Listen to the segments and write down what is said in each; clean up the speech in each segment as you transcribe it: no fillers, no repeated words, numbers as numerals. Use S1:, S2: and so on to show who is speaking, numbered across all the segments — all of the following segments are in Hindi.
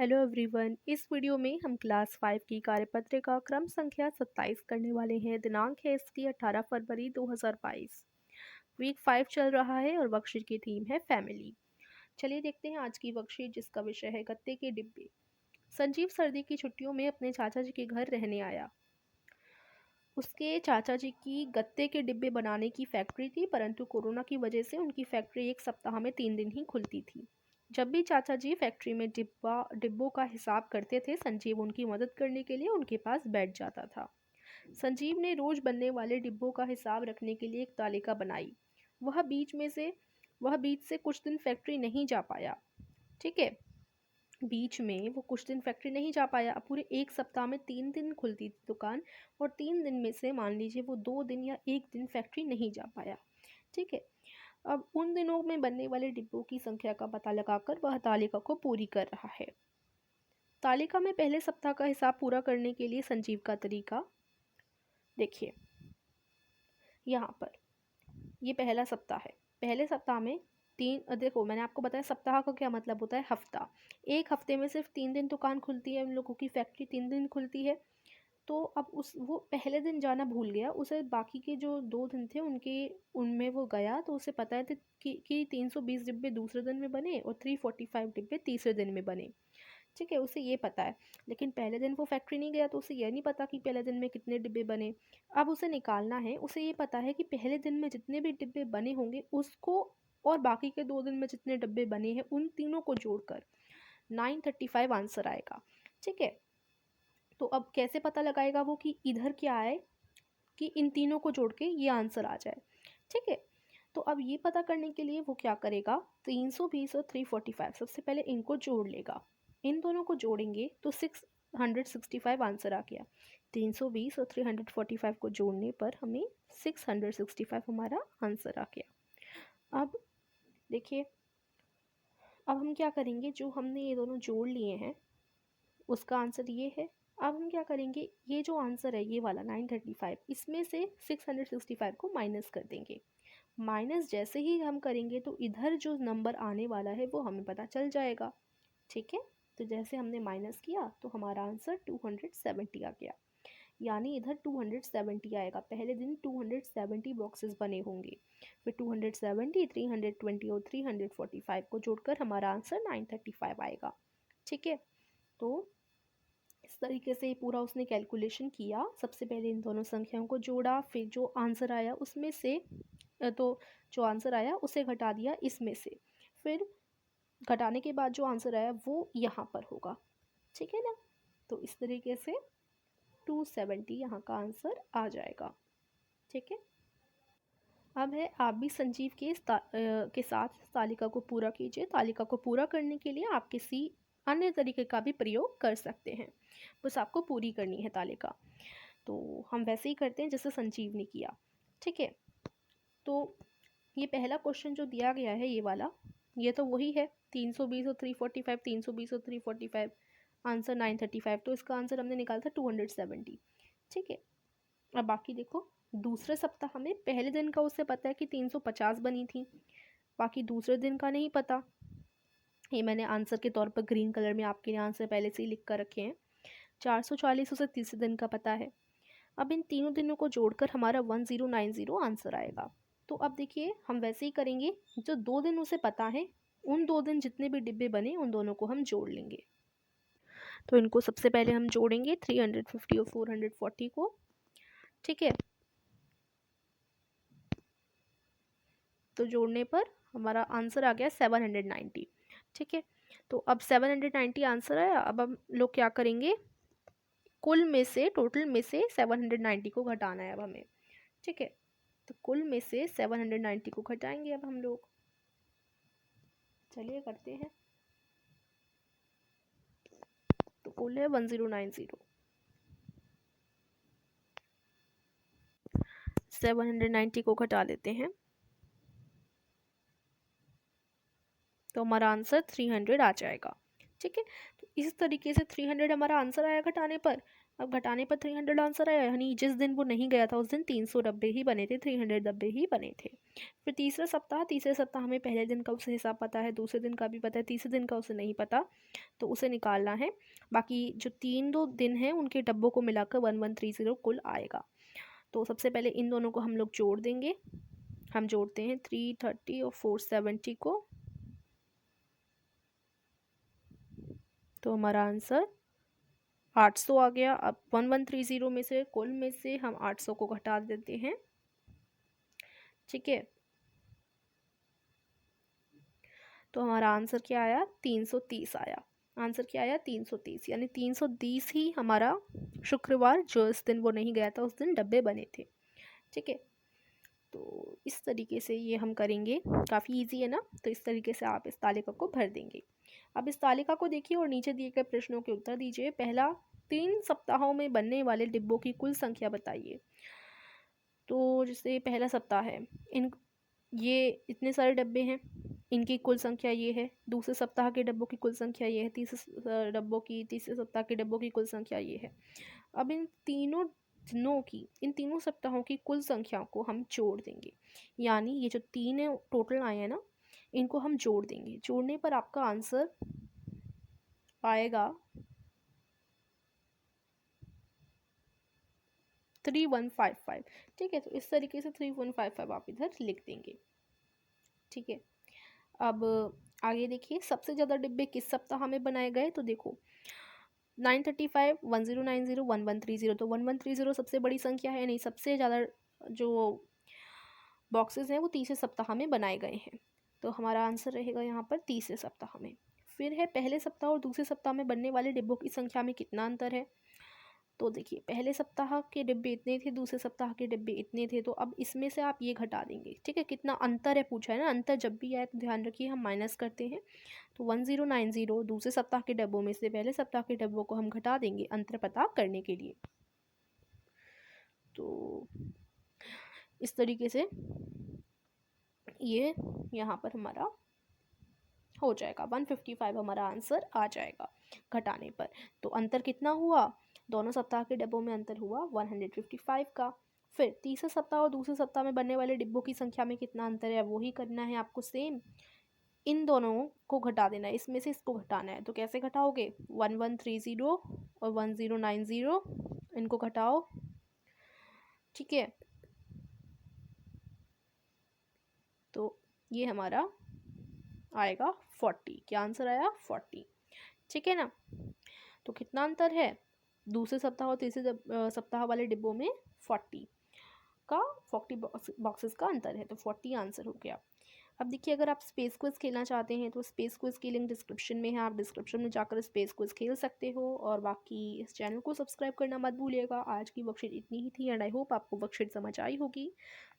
S1: Hello everyone. इस वीडियो में हम क्लास 5 की कार्यपत्रिका क्रम संख्या 27 करने वाले हैं। दिनांक है इसकी 18 फरवरी 2022। वीक 5 चल रहा है और वर्कशीट की थीम है फैमिली। चलिए देखते हैं आज की वर्कशीट, जिसका विषय है गत्ते के डिब्बे। संजीव सर्दी की छुट्टियों में अपने चाचा जी के घर रहने आया। उसके चाचा जी की गत्ते के डिब्बे बनाने की फैक्ट्री थी, परंतु कोरोना की वजह से उनकी फैक्ट्री एक सप्ताह में 3 दिन ही खुलती थी। जब भी चाचा जी फैक्ट्री में डिब्बों का हिसाब करते थे, संजीव उनकी मदद करने के लिए उनके पास बैठ जाता था। संजीव ने रोज बनने वाले डिब्बों का हिसाब रखने के लिए एक तालिका बनाई। वह बीच से कुछ दिन फैक्ट्री नहीं जा पाया। ठीक है, बीच में वो कुछ दिन फैक्ट्री नहीं जा पाया। अब पूरे एक सप्ताह में 3 दिन खुलती थी दुकान, और 3 दिन में से मान लीजिए वो 2 दिन या एक दिन फैक्ट्री नहीं जा पाया। ठीक है, अब उन दिनों में बनने वाले डिब्बों की संख्या का पता लगाकर वह तालिका को पूरी कर रहा है। तालिका में पहले सप्ताह का हिसाब पूरा करने के लिए संजीव का तरीका देखिए। यहाँ पर ये पहला सप्ताह है। पहले सप्ताह में देखो, मैंने आपको बताया सप्ताह का क्या मतलब होता है, हफ्ता। एक हफ्ते में सिर्फ 3 दिन दुकान खुलती है, उन लोगों की फैक्ट्री 3 दिन खुलती है। तो अब वो पहले दिन जाना भूल गया। उसे बाकी के जो 2 दिन थे उनमें वो गया, तो उसे पता है कि 320 डिब्बे दूसरे दिन में बने और 345 डिब्बे तीसरे दिन में बने। ठीक है, उसे ये पता है। लेकिन पहले दिन वो फैक्ट्री नहीं गया, तो उसे ये नहीं पता कि पहले दिन में कितने डिब्बे बने। अब उसे निकालना है। उसे ये पता है कि पहले दिन में जितने भी डिब्बे बने होंगे उसको, और बाकी के 2 दिन में जितने डिब्बे बने हैं उन तीनों को जोड़कर 935 आंसर आएगा। ठीक है, तो अब कैसे पता लगाएगा वो कि इधर क्या आए, कि इन तीनों को जोड़ के ये आंसर आ जाए। ठीक है, तो अब ये पता करने के लिए वो क्या करेगा, 320 और 345 सबसे पहले इनको जोड़ लेगा। इन दोनों को जोड़ेंगे तो 665 आंसर आ गया। 320 और 345 को जोड़ने पर हमें 665 हमारा आंसर आ गया। अब देखिए, अब हम क्या करेंगे, जो हमने ये दोनों जोड़ लिए हैं उसका आंसर ये है। अब हम क्या करेंगे, ये जो आंसर है ये वाला 935, इसमें से 665 को माइनस कर देंगे। माइनस जैसे ही हम करेंगे तो इधर जो नंबर आने वाला है वो हमें पता चल जाएगा। ठीक है, तो जैसे हमने माइनस किया तो हमारा आंसर 270 आ गया। यानी इधर 270 आएगा। पहले दिन 270 बॉक्सेस बने होंगे, फिर 270, 320 और 345 को जोड़कर हमारा आंसर 935 आएगा। ठीक है, तो इस तरीके से पूरा उसने कैलकुलेशन किया। सबसे पहले इन दोनों संख्याओं को जोड़ा, फिर जो आंसर आया उसमें से तो जो आंसर आया उसे घटा दिया इसमें से, फिर घटाने के बाद जो आंसर आया वो यहाँ पर होगा। ठीक है ना, तो इस तरीके से 270 यहाँ का आंसर आ जाएगा। ठीक है, अब है आप भी संजीव के साथ तालिका को पूरा कीजिए। तालिका को पूरा करने के लिए आप किसी अन्य तरीके का भी प्रयोग कर सकते हैं, बस आपको पूरी करनी है तालिका। तो हम वैसे ही करते हैं जैसे संजीव ने किया। ठीक है, तो ये पहला क्वेश्चन जो दिया गया है ये वाला, ये तो वही है 320 और 345, 320 और 345, आंसर 935। तो इसका आंसर हमने निकाला था 270। ठीक है, अब बाकी देखो, दूसरे सप्ताह में पहले दिन का उसे पता है कि 350 बनी थी, बाकी दूसरे दिन का नहीं पता। ये मैंने आंसर के तौर पर ग्रीन कलर में आपके लिए आंसर पहले से ही लिख कर रखे हैं। 440 उसे तीसरे दिन का पता है। अब इन तीनों दिनों को जोड़कर हमारा 1090 आंसर आएगा। तो अब देखिए, हम वैसे ही करेंगे। जो 2 दिन उसे पता है, उन 2 दिन जितने भी डिब्बे बने उन दोनों को हम जोड़ लेंगे। तो इनको सबसे पहले हम जोड़ेंगे 350 और 440 को। ठीक है, तो जोड़ने पर हमारा आंसर आ गया 790। ठीक है, तो अब 790 आंसर है। अब हम लोग क्या करेंगे, कुल में से, टोटल में से 790 को घटाना है अब हमें। ठीक है, तो कुल में से 790 को घटाएंगे अब हम लोग। चलिए करते हैं। तो कुल है 1090। 790 को घटा देते हैं तो हमारा आंसर 300 आ जाएगा। ठीक है। तो इस तरीके से 300 हमारा आंसर आया घटाने पर। अब घटाने पर 300 आंसर आया, यानी जिस दिन वो नहीं गया था उस दिन 300 डब्बे ही बने थे, 300 डब्बे ही बने थे। फिर तीसरे सप्ताह हमें पहले दिन का उसे हिसाब पता है, दूसरे दिन का भी पता है, तीसरे दिन का उसे नहीं पता, तो उसे निकालना है। बाकी जो 3 दिन हैं उनके डब्बों को मिलाकर 1130 कुल आएगा। तो सबसे पहले इन दोनों को हम लोग जोड़ देंगे। हम जोड़ते हैं 330 और 470 को, तो हमारा आंसर 800 आ गया। अब 1130 में से कुल में से हम 800 को घटा देते हैं। ठीक है, तो हमारा आंसर क्या आया, 330 आया। आंसर क्या आया, 330, यानी 330 ही हमारा शुक्रवार जो इस दिन वो नहीं गया था उस दिन डब्बे बने थे। ठीक है, तो इस तरीके से ये हम करेंगे, काफ़ी इजी है ना। तो इस तरीके से आप इस तालिका को भर देंगे। अब इस तालिका को देखिए और नीचे दिए गए प्रश्नों के उत्तर दीजिए। पहला, 3 सप्ताहों में बनने वाले डिब्बों की कुल संख्या बताइए। तो जैसे पहला सप्ताह है, इन ये इतने सारे डब्बे हैं, इनकी कुल संख्या ये है। दूसरे सप्ताह के डब्बों की कुल संख्या ये है। तीसरे सप्ताह के डब्बों की कुल संख्या ये है। अब इन तीनों सप्ताहों की कुल संख्या को हम जोड़ देंगे, यानी ये जो 3 है टोटल आए हैं ना, इनको हम जोड़ देंगे। जोड़ने पर आपका आंसर आएगा 3155। ठीक है, तो इस तरीके से 3155 आप इधर लिख देंगे। ठीक है, अब आगे देखिए, सबसे ज़्यादा डिब्बे किस सप्ताह में बनाए गए। तो देखो 935, 1090, 1130, तो 1130 सबसे बड़ी संख्या है, नहीं सबसे ज़्यादा जो बॉक्सेस हैं वो तीसरे सप्ताह में बनाए गए हैं। तो हमारा आंसर रहेगा यहाँ पर तीसरे सप्ताह में। फिर है, पहले सप्ताह और दूसरे सप्ताह में बनने वाले डिब्बों की संख्या में कितना अंतर है। तो देखिए, पहले सप्ताह के डिब्बे इतने थे, दूसरे सप्ताह के डिब्बे इतने थे, तो अब इसमें से आप ये घटा देंगे। ठीक है, कितना अंतर है पूछा है ना, अंतर जब भी आए तो ध्यान रखिए हम माइनस करते हैं। तो 1090 दूसरे सप्ताह के डब्बों में से पहले सप्ताह के डब्बों को हम घटा देंगे अंतर पता करने के लिए। तो इस तरीके से ये यहाँ पर हमारा हो जाएगा, 155 हमारा आंसर आ जाएगा घटाने पर। तो अंतर कितना हुआ, दोनों सप्ताह के डब्बों में अंतर हुआ 155 का। फिर तीसरे सप्ताह और दूसरे सप्ताह में बनने वाले डिब्बों की संख्या में कितना अंतर है, वो ही करना है आपको सेम। इन दोनों को घटा देना है, इसमें से इसको घटाना है। तो कैसे घटाओगे, 1130 और 1090 इनको घटाओ। ठीक है, तो ये हमारा आएगा 40। क्या आंसर आया, 40। ठीक है ना, तो कितना अंतर है, दूसरे सप्ताह और तीसरे सप्ताह वाले डिब्बों में 40 बॉक्सेस का अंतर है। तो 40 आंसर हो गया। अब देखिए, अगर आप स्पेस क्विज खेलना चाहते हैं तो स्पेस क्विज की लिंक डिस्क्रिप्शन में है, आप डिस्क्रिप्शन में जाकर स्पेस क्विज खेल सकते हो। और बाकी इस चैनल को सब्सक्राइब करना मत भूलिएगा। आज की वर्कशीट इतनी ही थी एंड आई होप आपको वर्कशीट समझ आई होगी।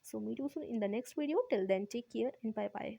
S1: So meet you soon in the next video. Till then take care and bye bye.